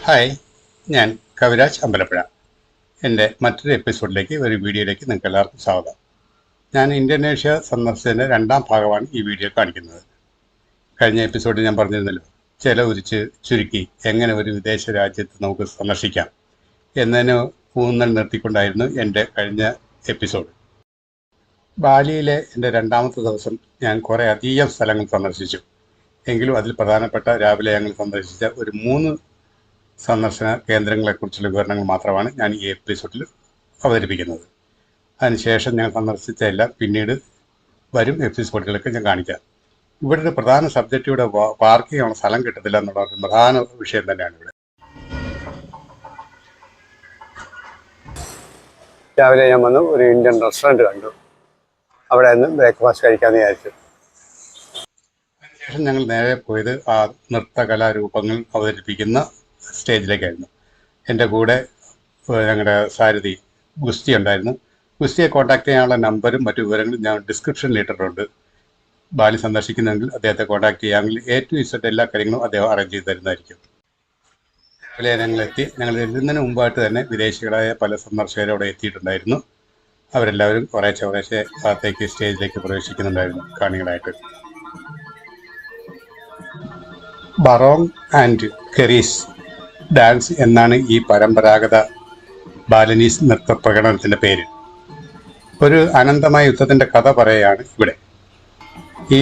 Hi, ഞാൻ കവിരാജ് അമ്പലപ്പുഴ. എൻ്റെ മറ്റൊരു എപ്പിസോഡിലേക്ക്, ഒരു വീഡിയോയിലേക്ക് നിങ്ങൾക്ക് എല്ലാവർക്കും സ്വാഗതം. ഞാൻ ഇന്തോനേഷ്യ സന്ദർശനത്തിൻ്റെ രണ്ടാം ഭാഗമാണ് ഈ വീഡിയോ കാണിക്കുന്നത്. കഴിഞ്ഞ എപ്പിസോഡിൽ ഞാൻ പറഞ്ഞിരുന്നല്ലോ, ചെലവഴിച്ച് ചുരുക്കി എങ്ങനെ ഒരു വിദേശ രാജ്യത്ത് നമുക്ക് സന്ദർശിക്കാം എന്നതിന് ഊന്നൽ നിർത്തിക്കൊണ്ടായിരുന്നു എൻ്റെ കഴിഞ്ഞ എപ്പിസോഡ്. ബാലിയിലെ എൻ്റെ രണ്ടാമത്തെ ദിവസം ഞാൻ കുറേ അധികം സ്ഥലങ്ങൾ സന്ദർശിച്ചു. എങ്കിലും അതിൽ പ്രധാനപ്പെട്ട രാവിലെ ഞങ്ങൾ സന്ദർശിച്ച ഒരു 3 സന്ദർശന കേന്ദ്രങ്ങളെക്കുറിച്ചുള്ള വിവരണങ്ങൾ മാത്രമാണ് ഞാൻ ഈ എപ്പിസോഡിൽ അവതരിപ്പിക്കുന്നത്. അതിനുശേഷം ഞാൻ സന്ദർശിച്ച എല്ലാം പിന്നീട് വരും എപ്പിസോഡുകളൊക്കെ ഞാൻ കാണിക്കാം. ഇവിടെ ഒരു പ്രധാന സബ്ജക്റ്റ്, ഇവിടെ പാർക്ക് ചെയ്യാനുള്ള സ്ഥലം കിട്ടത്തില്ല എന്നുള്ള ഒരു പ്രധാന വിഷയം തന്നെയാണ് ഇവിടെ. രാവിലെ ഞാൻ വന്നു ഒരു ഇന്ത്യൻ റെസ്റ്റോറൻറ്റ് കണ്ടു. അവിടെ നിന്ന് ബ്രേക്ക്ഫാസ്റ്റ് കഴിക്കാമെന്ന് വിചാരിച്ചു. അതിനുശേഷം ഞങ്ങൾ നേരെ പോയത് ആ നൃത്തകലാരൂപങ്ങൾ അവതരിപ്പിക്കുന്ന സ്റ്റേജിലേക്കായിരുന്നു. എൻ്റെ കൂടെ ഞങ്ങളുടെ സാരഥി ഗുസ്തി ഉണ്ടായിരുന്നു. ഗുസ്തിയെ കോൺടാക്ട് ചെയ്യാനുള്ള നമ്പരും മറ്റു വിവരങ്ങളും ഞാൻ ഡിസ്ക്രിപ്ഷനിൽ ഇട്ടിട്ടുണ്ട്. ബാലി സന്ദർശിക്കുന്നെങ്കിൽ അദ്ദേഹത്തെ കോൺടാക്ട് ചെയ്യാമെങ്കിൽ A to Z എല്ലാ കാര്യങ്ങളും അദ്ദേഹം അറേഞ്ച് ചെയ്ത് തരുന്നതായിരിക്കും. രാവിലെ ഞങ്ങളെത്തി. ഞങ്ങൾ എത്തുന്നതിന് മുമ്പായിട്ട് തന്നെ വിദേശികളായ പല സന്ദർശകരും അവിടെ എത്തിയിട്ടുണ്ടായിരുന്നു. അവരെല്ലാവരും കുറേശ്ശെ അകത്തേക്ക് സ്റ്റേജിലേക്ക് പ്രവേശിക്കുന്നുണ്ടായിരുന്നു കാണികളായിട്ട്. ബറോങ് ആൻഡ് കെറീസ് ഡാൻസ് എന്നാണ് ഈ പരമ്പരാഗത ബാലനീസ് നൃത്ത പ്രകടനത്തിൻ്റെ പേര്. ഒരു അനന്തമായ യുദ്ധത്തിൻ്റെ കഥ പറയുകയാണ് ഇവിടെ. ഈ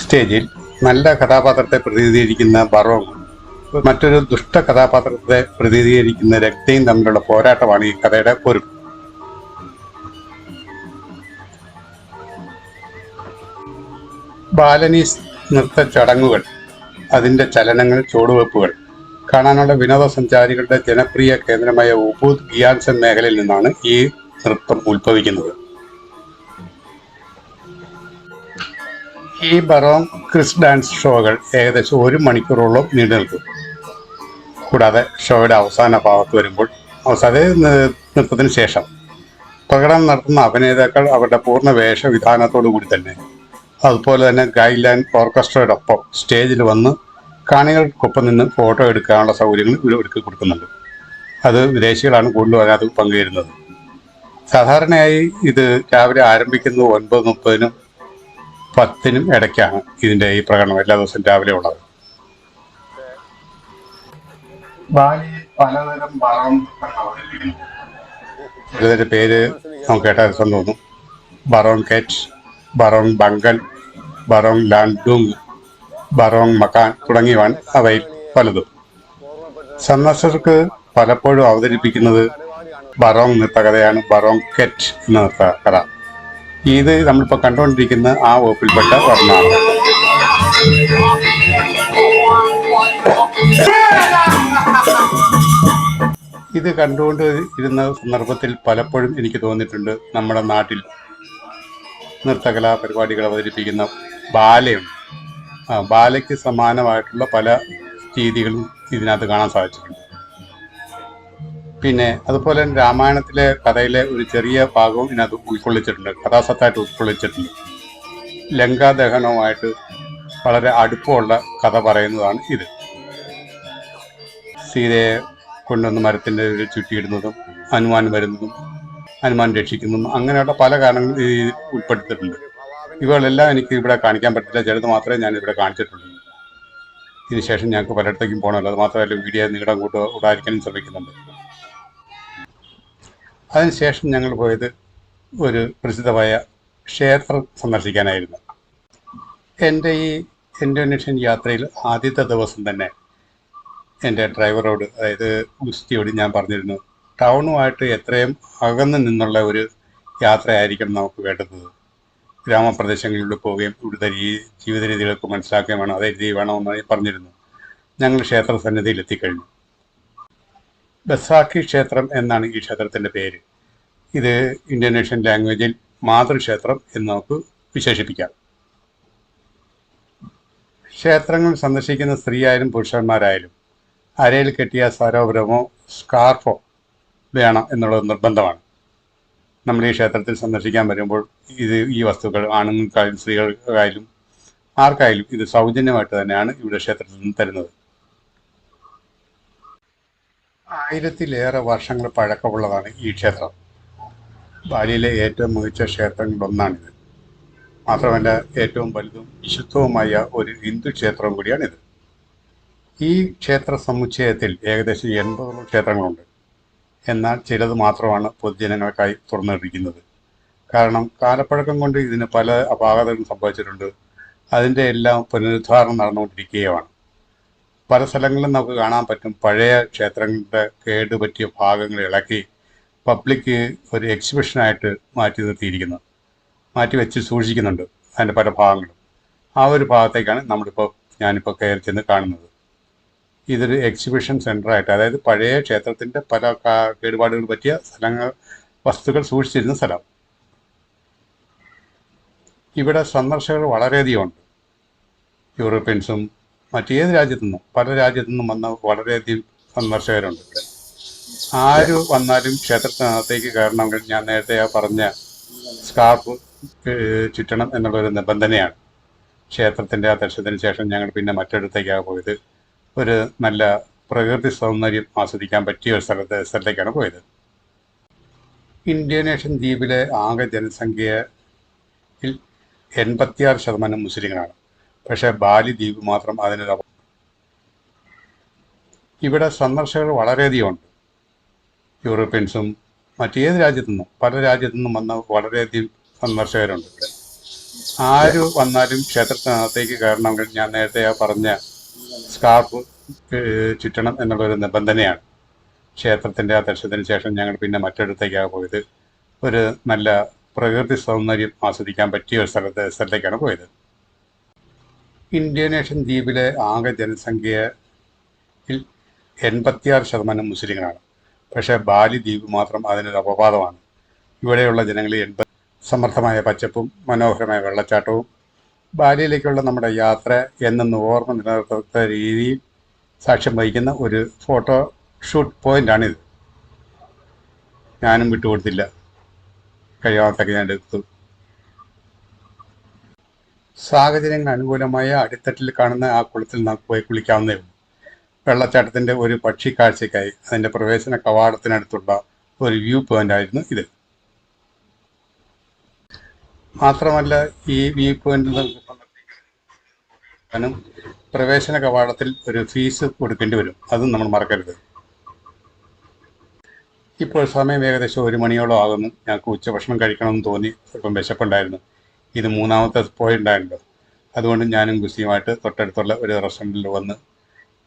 സ്റ്റേജിൽ നല്ല കഥാപാത്രത്തെ പ്രതിനിധീകരിക്കുന്ന ബറോങ് മറ്റൊരു ദുഷ്ട കഥാപാത്രത്തെ പ്രതിനിധീകരിക്കുന്ന രക്തയും തമ്മിലുള്ള പോരാട്ടമാണ് ഈ കഥയുടെ പൊരുൾ. ബാലനീസ് നൃത്ത ചടങ്ങുകൾ, അതിൻ്റെ ചലനങ്ങൾ, ചുവടുവെപ്പുകൾ കാണാനുള്ള വിനോദസഞ്ചാരികളുടെ ജനപ്രിയ കേന്ദ്രമായ ഉബുദ് ഗിയാൻസൻ മേഖലയിൽ നിന്നാണ് ഈ നൃത്തം ഉത്ഭവിക്കുന്നത്. ഈ ബറോങ് ക്രിസ് ഡാൻസ് ഷോകൾ ഏകദേശം 1 മണിക്കൂറോളം നീണ്ടു നിൽക്കും. കൂടാതെ ഷോയുടെ അവസാന ഭാഗത്ത് വരുമ്പോൾ, നൃത്തത്തിന് ശേഷം പ്രകടനം നടത്തുന്ന അഭിനേതാക്കൾ അവരുടെ പൂർണ്ണ വേഷവിധാനത്തോടു കൂടി തന്നെ, അതുപോലെ തന്നെ ഗൈലാൻഡ് ഓർക്കസ്ട്രയോടൊപ്പം സ്റ്റേജിൽ വന്ന് കാണികൾക്കൊപ്പം നിന്ന് ഫോട്ടോ എടുക്കാനുള്ള സൗകര്യങ്ങൾ ഇവർ ഒരുക്കി കൊടുക്കുന്നുണ്ട്. അത് വിദേശികളാണ് കൂടുതലും അതിനകത്ത് പങ്കുചേരുന്നത്. സാധാരണയായി ഇത് രാവിലെ ആരംഭിക്കുന്നത് 9:30-നും 10-നും ഇടയ്ക്കാണ് ഇതിൻ്റെ ഈ പ്രകടനം എല്ലാ ദിവസവും രാവിലെ ഉള്ളത്. ബാലിയിൽ പലതരം ബറോങ് അവതരിപ്പിക്കുന്നു. ചിലതിൻ്റെ പേര് നമുക്ക് കേട്ടാൽ രസം തോന്നും. ബറോങ് കെറ്റ്, ബറോങ് ബംഗൽ, ബറോങ് ലാൻഡുങ്, ബറോങ് മക്കാൻ തുടങ്ങിയവയാണ് അവയിൽ പലതും. സന്ദർശകർക്ക് പലപ്പോഴും അവതരിപ്പിക്കുന്നത് ബറോങ് നൃത്തകഥയാണ്, ബറോങ് കെറ്റ് എന്ന നൃത്തകഥ. ഇത് നമ്മളിപ്പോൾ കണ്ടുകൊണ്ടിരിക്കുന്ന ആ വകുപ്പിൽപ്പെട്ട ഒരെണ്ണമാണ്. ഇത് കണ്ടുകൊണ്ട് ഇരുന്ന സന്ദർഭത്തിൽ പലപ്പോഴും എനിക്ക് തോന്നിയിട്ടുണ്ട്, നമ്മുടെ നാട്ടിൽ നൃത്തകലാ പരിപാടികൾ അവതരിപ്പിക്കുന്ന ബാലയുണ്ട്. ബാലയ്ക്ക് സമാനമായിട്ടുള്ള പല രീതികളും ഇതിനകത്ത് കാണാൻ സാധിച്ചിട്ടുണ്ട്. പിന്നെ അതുപോലെ തന്നെ രാമായണത്തിലെ കഥയിലെ ഒരു ചെറിയ ഭാഗവും ഇതിനകത്ത് ഉൾക്കൊള്ളിച്ചിട്ടുണ്ട്, കഥാസത്തായിട്ട് ഉൾക്കൊള്ളിച്ചിട്ടുണ്ട്. ലങ്കാദഹനവുമായിട്ട് വളരെ അടുപ്പമുള്ള കഥ പറയുന്നതാണ് ഇത്. സീതയെ കൊണ്ടുവന്ന് മരത്തിൻ്റെ ചുറ്റിയിടുന്നതും ഹനുമാൻ വരുന്നതും ഹനുമാൻ രക്ഷിക്കുന്നതും അങ്ങനെയുള്ള പല കാരണങ്ങളും ഇത് ഉൾപ്പെടുത്തിയിട്ടുണ്ട്. ഇവകളെല്ലാം എനിക്ക് ഇവിടെ കാണിക്കാൻ പറ്റില്ല, ചിലത് മാത്രമേ ഞാൻ ഇവിടെ കാണിച്ചിട്ടുള്ളൂ. ഇതിനുശേഷം ഞങ്ങൾക്ക് പലയിടത്തേക്കും പോകണമല്ലോ, അത് മാത്രമല്ല വീഡിയോ നീളം കൂടാതിരിക്കാനും ശ്രമിക്കുന്നുണ്ട്. അതിനുശേഷം ഞങ്ങൾ പോയത് ഒരു പ്രസിദ്ധമായ ക്ഷേത്രം സന്ദർശിക്കാനായിരുന്നു. എൻ്റെ ഈ ഇന്തോനേഷ്യൻ യാത്രയിൽ ആദ്യത്തെ ദിവസം തന്നെ എൻ്റെ ഡ്രൈവറോട്, അതായത് ഗുസ്തിയോട് ഞാൻ പറഞ്ഞിരുന്നു, ടൗണുമായിട്ട് എത്രയും അകന്നു നിന്നുള്ള ഒരു യാത്രയായിരിക്കണം നമുക്ക് വേണ്ടുന്നത്. ഗ്രാമപ്രദേശങ്ങളിലൂടെ പോവുകയും ഇവിടുത്തെ ജീവിത രീതികളൊക്കെ മനസ്സിലാക്കുകയും വേണം, അതേ രീതി വേണമെന്ന് പറഞ്ഞിരുന്നു. ഞങ്ങൾ ക്ഷേത്ര സന്നിധിയിൽ എത്തിക്കഴിഞ്ഞു. ബസാക്കി ക്ഷേത്രം എന്നാണ് ഈ ക്ഷേത്രത്തിൻ്റെ പേര്. ഇത് ഇന്തോനേഷ്യൻ ലാംഗ്വേജിൽ മാതൃക്ഷേത്രം എന്ന് നമുക്ക് വിശേഷിപ്പിക്കാം. ക്ഷേത്രങ്ങൾ സന്ദർശിക്കുന്ന സ്ത്രീയായാലും പുരുഷന്മാരായാലും അരയിൽ കെട്ടിയ സരോവരമോ സ്കാർഫോ വേണം എന്നുള്ളത് നിർബന്ധമാണ്. നമ്മൾ ഈ ക്ഷേത്രത്തിൽ സന്ദർശിക്കാൻ വരുമ്പോൾ ഈ വസ്തുക്കൾ ആണുങ്ങൾക്കായാലും സ്ത്രീകൾക്കായാലും ആർക്കായാലും ഇത് സൗജന്യമായിട്ട് തന്നെയാണ് ഇവിടെ ക്ഷേത്രത്തിൽ നിന്ന് തരുന്നത്. ആയിരത്തിലേറെ വർഷങ്ങൾ പഴക്കമുള്ളതാണ് ഈ ക്ഷേത്രം. ബാലിയിലെ ഏറ്റവും മികച്ച ക്ഷേത്രങ്ങളിലൊന്നാണിത്. മാത്രമല്ല ഏറ്റവും വലുതും വിശുദ്ധവുമായ ഒരു ഹിന്ദു ക്ഷേത്രവും കൂടിയാണിത്. ഈ ക്ഷേത്ര സമുച്ചയത്തിൽ ഏകദേശം 80 ക്ഷേത്രങ്ങളുണ്ട്. എന്നാൽ ചിലത് മാത്രമാണ് പൊതുജനങ്ങൾക്കായി തുറന്നിരിക്കുന്നത്. കാരണം കാലപ്പഴക്കം കൊണ്ട് ഇതിന് പല അപാകതകളും സംഭവിച്ചിട്ടുണ്ട്. അതിൻ്റെ എല്ലാം പുനരുദ്ധാരണം നടന്നുകൊണ്ടിരിക്കുകയാണ്. പല സ്ഥലങ്ങളിലും നമുക്ക് കാണാൻ പറ്റും പഴയ ക്ഷേത്രങ്ങളുടെ കേടുപറ്റിയ ഭാഗങ്ങൾ ഇളക്കി പബ്ലിക്ക് ഒരു എക്സിബിഷനായിട്ട് മാറ്റി വെച്ച് സൂക്ഷിക്കുന്നുണ്ട് അതിൻ്റെ പല ഭാഗങ്ങളും. ആ ഒരു ഭാഗത്തേക്കാണ് ഞാനിപ്പോൾ കയറി ചെന്ന് കാണുന്നത്. ഇതൊരു എക്സിബിഷൻ സെൻ്ററായിട്ട്, അതായത് പഴയ ക്ഷേത്രത്തിൻ്റെ പല കേടുപാടുകൾ പറ്റിയ വസ്തുക്കൾ സൂക്ഷിച്ചിരുന്ന സ്ഥലം. ഇവിടെ സന്ദർശകർ വളരെയധികം ഉണ്ട്. യൂറോപ്യൻസും മറ്റേത് പല രാജ്യത്തു നിന്നും വന്ന വളരെയധികം സന്ദർശകരുണ്ട് ഇവിടെ. ആര് വന്നാലും ക്ഷേത്രത്തിനകത്തേക്ക് കയറണമെങ്കിൽ ഞാൻ നേരത്തെ പറഞ്ഞ സ്കാർഫ് ചുറ്റണം എന്നുള്ളൊരു നിബന്ധനയാണ്. ക്ഷേത്രത്തിൻ്റെ ആ ദർശനത്തിന് ശേഷം ഞങ്ങൾ പിന്നെ മറ്റൊരിടത്തേക്കാണ് പോയത്. ഒരു നല്ല പ്രകൃതി സൗന്ദര്യം ആസ്വദിക്കാൻ പറ്റിയ ഒരു സ്ഥലത്തേക്കാണ് പോയത്. ഇന്തോനേഷ്യൻ ദ്വീപിലെ ആകെ ജനസംഖ്യയിൽ 86% മുസ്ലിങ്ങളാണ്. പക്ഷേ ബാലി ദ്വീപ് മാത്രം അതിനൊരു ഇവിടെ സന്ദർശകർ വളരെയധികം ഉണ്ട്. യൂറോപ്യൻസും മറ്റേത് പല രാജ്യത്തു നിന്നും വന്ന വളരെയധികം സന്ദർശകരുണ്ട് ഇവിടെ. ആര് വന്നാലും ക്ഷേത്രത്തിനകത്തേക്ക് കയറണമെങ്കിൽ ഞാൻ നേരത്തെ പറഞ്ഞ സ്കാർഫ് ചുറ്റണം എന്നുള്ളൊരു നിബന്ധനയാണ്. ക്ഷേത്രത്തിൻ്റെ ആ ദർശനത്തിന് ശേഷം ഞങ്ങൾ പിന്നെ മറ്റൊരിടത്തേക്കാണ് പോയത്. ഒരു നല്ല പ്രകൃതി സൗന്ദര്യം ആസ്വദിക്കാൻ പറ്റിയ ഒരു സ്ഥലത്തേക്കാണ് പോയത്. ഇന്തോനേഷ്യൻ ദ്വീപിലെ ആകെ ജനസംഖ്യയിൽ 86% മുസ്ലിങ്ങളാണ്. പക്ഷേ ബാലി ദ്വീപ് മാത്രം അതിനൊരു അപവാദമാണ്. ഇവിടെയുള്ള ജനങ്ങളിൽ സമൃദ്ധമായ പച്ചപ്പും മനോഹരമായ വെള്ളച്ചാട്ടവും ബാലിയിലേക്കുള്ള നമ്മുടെ യാത്ര എന്നെന്ന് ഓർമ്മ നിലനിർത്തത്ത രീതിയിൽ സാക്ഷ്യം വഹിക്കുന്ന ഒരു ഫോട്ടോ ഷൂട്ട് പോയിൻ്റാണിത്. ഞാനും വിട്ടുകൊടുത്തില്ല, കഴിയാത്തൊക്കെ ഞാൻ എടുത്തു. സാഹചര്യങ്ങൾ അനുകൂലമായ അടിത്തട്ടിൽ കാണുന്ന ആ കുളത്തിൽ നമുക്ക് പോയി കുളിക്കാവുന്നേ ഉള്ളൂ. വെള്ളച്ചാട്ടത്തിൻ്റെ ഒരു പക്ഷി കാഴ്ചയ്ക്കായി അതിൻ്റെ പ്രവേശന കവാടത്തിനടുത്തുള്ള ഒരു വ്യൂ പോയിന്റ് ആയിരുന്നു ഇത്. മാത്രമല്ല ഈ വ്യൂ പോയിന്റിൽ സന്ദർശിക്കാനും പ്രവേശന കവാടത്തിൽ ഒരു ഫീസ് കൊടുക്കേണ്ടി വരും. അതും നമ്മൾ മറക്കരുത്. ഇപ്പോൾ സമയം ഏകദേശം 1 മണിയോളം ആകുന്നു. ഞങ്ങൾക്ക് ഉച്ചഭക്ഷണം കഴിക്കണമെന്ന് തോന്നി. സ്വല്പം വിശപ്പുണ്ടായിരുന്നു. ഇത് 3ാമത്തെ പോയിൻ്റാണല്ലോ. അതുകൊണ്ട് ഞാനും ഗുസിയുമായിട്ട് തൊട്ടടുത്തുള്ള ഒരു റെസ്റ്റോറൻറ്റിൽ വന്ന്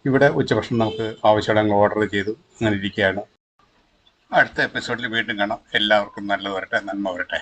ഇവിടെ ഉച്ചഭക്ഷണം നമുക്ക് ആവശ്യമുള്ള ഓർഡർ ചെയ്തു. അങ്ങനെ ഇരിക്കുകയാണ്. അടുത്ത എപ്പിസോഡിൽ വീണ്ടും കാണാം. എല്ലാവർക്കും നല്ലത് വരട്ടെ, നന്മ വരട്ടെ.